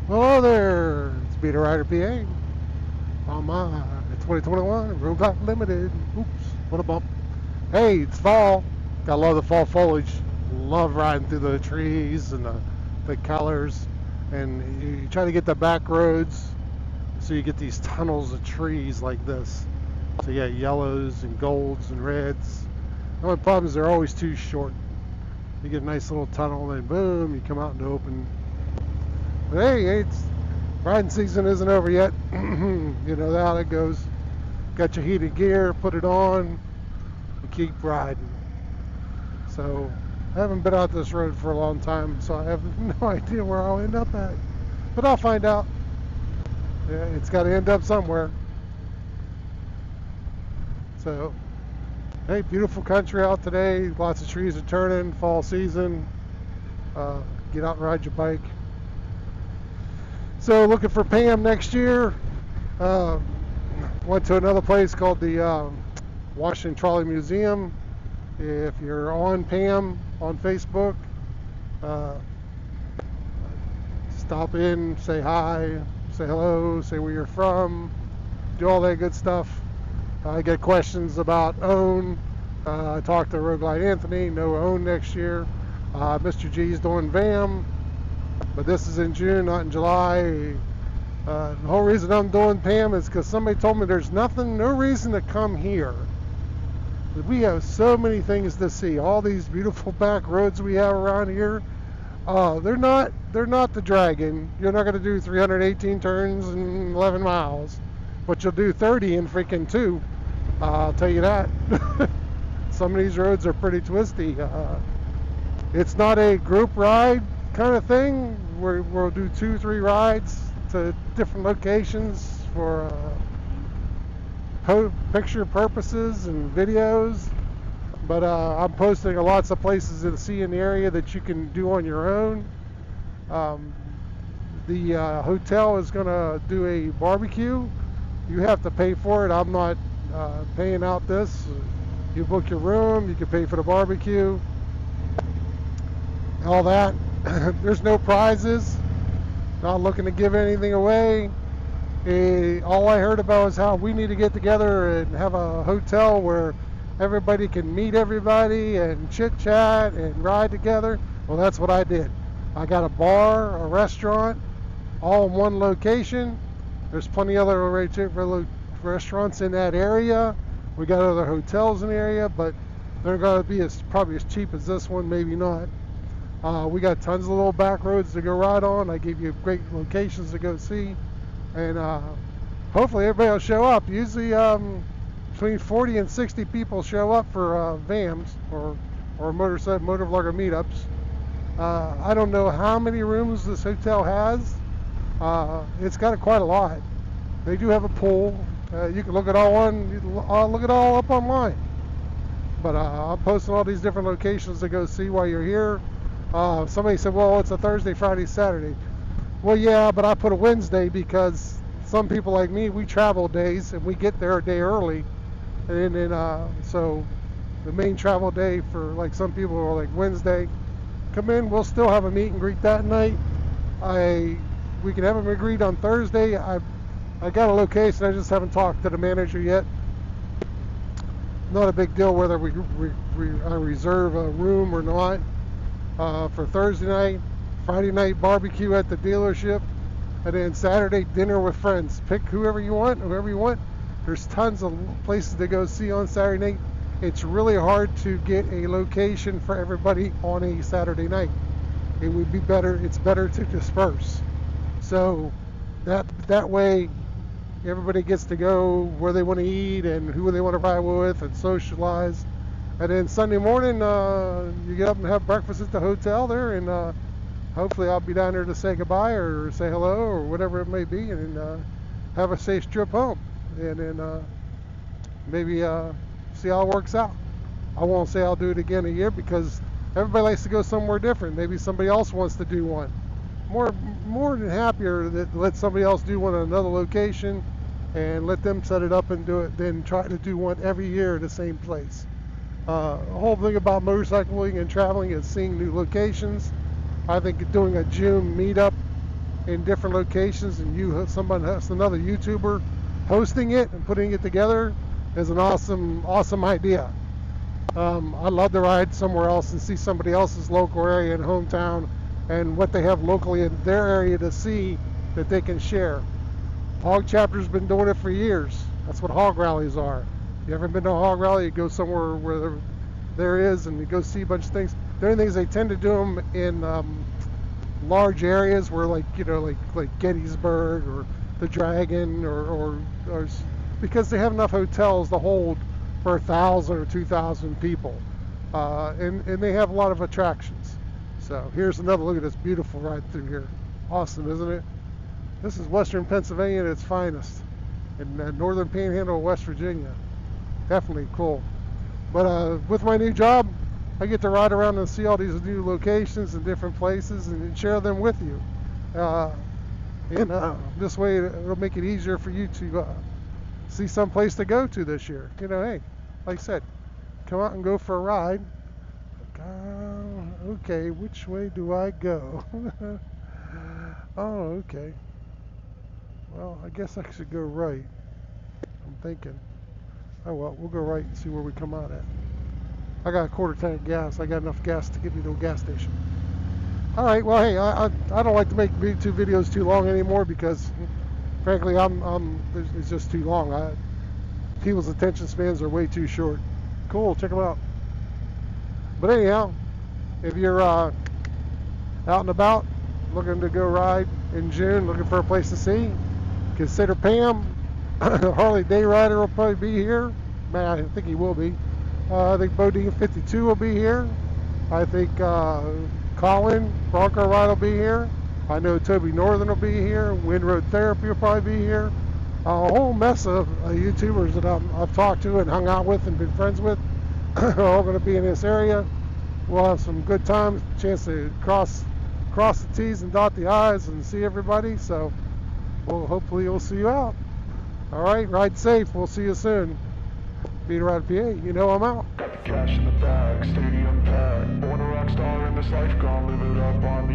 Hello there, it's BtheRiderPa on my 2021 Road Glide Limited. Oops, what a bump. Hey, it's fall. I love the fall foliage. Love riding through the trees and the colors. And you try to get the back roads so you get these tunnels of trees like this. So you got yellows and golds and reds. The only problem is they're always too short. You get a nice little tunnel and then boom, you come out into open. But hey, it's riding season isn't over yet. You know how it goes. Got your heated gear, put it on, and keep riding. So I haven't been out this road for a long time, so I have no idea where I'll end up at. But I'll find out. Yeah, it's got to end up somewhere. So, hey, beautiful country out today. Lots of trees are turning. Fall season. Get out and ride your bike. So, looking for Pam next year. Went to another place called the Washington Trolley Museum. If you're on Pam on Facebook, stop in, say hi, say hello, say where you're from, do all that good stuff. I get questions about OWN. I talked to Road Glide Anthony, no OWN next year. Mr. G's doing VAM, but this is in June, not in July. The whole reason I'm doing Pam is because somebody told me there's no reason to come here. We have so many things to see. All these beautiful back roads we have around here. They're not the Dragon. You're not going to do 318 turns and 11 miles, but you'll do 30 in freaking 2. I'll tell you that. Some of these roads are pretty twisty. It's not a group ride kind of thing. We'll do 2-3 rides to different locations for picture purposes and videos, but I'm posting lots of places to see in the area that you can do on your own. The hotel is going to do a barbecue. You have to pay for it. I'm not paying out this. You book your room, you can pay for the barbecue, all that. There's no prizes. Not looking to give anything away. All I heard about is how we need to get together and have a hotel where everybody can meet everybody and chit chat and ride together. Well, that's what I did. I got a bar, a restaurant, all in one location. There's plenty of other restaurants in that area. We got other hotels in the area, but they're going to be probably as cheap as this one, maybe not. We got tons of little back roads to go ride on. I gave you great locations to go see. And hopefully everybody will show up. Usually between 40 and 60 people show up for VAMs or motovlogger meetups. I don't know how many rooms this hotel has. It's got quite a lot. They do have a pool. You can look it all up online. But I'm posting all these different locations to go see while you're here. Somebody said, well, it's a Thursday, Friday, Saturday. Well, yeah, but I put a Wednesday because some people like me, we travel days and we get there a day early. And then, so the main travel day for like some people are like Wednesday. Come in, we'll still have a meet and greet that night. We can have a meet and greet on Thursday. I got a location, I just haven't talked to the manager yet. Not a big deal whether I reserve a room or not. For Thursday night, Friday night barbecue at the dealership, and then Saturday dinner with friends. Pick whoever you want. There's tons of places to go see on Saturday night. It's really hard to get a location for everybody on a Saturday night. It would be better, it's better to disperse. So that way everybody gets to go where they want to eat and who they want to ride with and socialize. And then Sunday morning, you get up and have breakfast at the hotel there, and hopefully I'll be down there to say goodbye or say hello or whatever it may be, and have a safe trip home. And then maybe see how it works out. I won't say I'll do it again a year because everybody likes to go somewhere different. Maybe somebody else wants to do one. More than happier that let somebody else do one at another location and let them set it up and do it than try to do one every year at the same place. The whole thing about motorcycling and traveling is seeing new locations, I think doing a June meetup in different locations and someone else, another YouTuber hosting it and putting it together is an awesome idea. I'd love to ride somewhere else and see somebody else's local area and hometown and what they have locally in their area to see that they can share. Hog Chapter's been doing it for years. That's what hog rallies are. You ever been to a hog rally? You go somewhere where there is and you go see a bunch of things. The only thing is they tend to do them in large areas where, like, you know, like Gettysburg or the Dragon or because they have enough hotels to hold for 1,000 or 2,000 people, and they have a lot of attractions. So here's another look at this beautiful ride through here. Awesome, isn't it? This is Western Pennsylvania at its finest, in northern panhandle of West Virginia. Definitely cool. But with my new job, I get to ride around and see all these new locations and different places and share them with you. This way it'll make it easier for you to see some place to go to this year. You know, hey, like I said, come out and go for a ride. Okay, which way do I go? Oh, okay. Well, I guess I should go right. I'm thinking. Oh well, we'll go right and see where we come out at. I got a quarter tank of gas. I got enough gas to get me to a gas station. All right. Well, hey, I don't like to make YouTube videos too long anymore because, frankly, it's just too long. People's attention spans are way too short. Cool. Check them out. But anyhow, if you're out and about, looking to go ride in June, looking for a place to see, consider Pam. Harley Day Rider will probably be here. Man, I think he will be. I think Bodine 52 will be here. I think Colin Bronco Ride will be here. I know Toby Northern will be here. Windroad Therapy will probably be here. A whole mess of YouTubers that I've talked to and hung out with and been friends with are all going to be in this area. We'll have some good times, chance to cross the T's and dot the I's and see everybody. So, well, hopefully we'll see you out. All right, ride safe. We'll see you soon. BtheRiderPa, you know I'm out. Got the cash in the bag, stadium packed. Born a rock star in this life, gonna live it up on the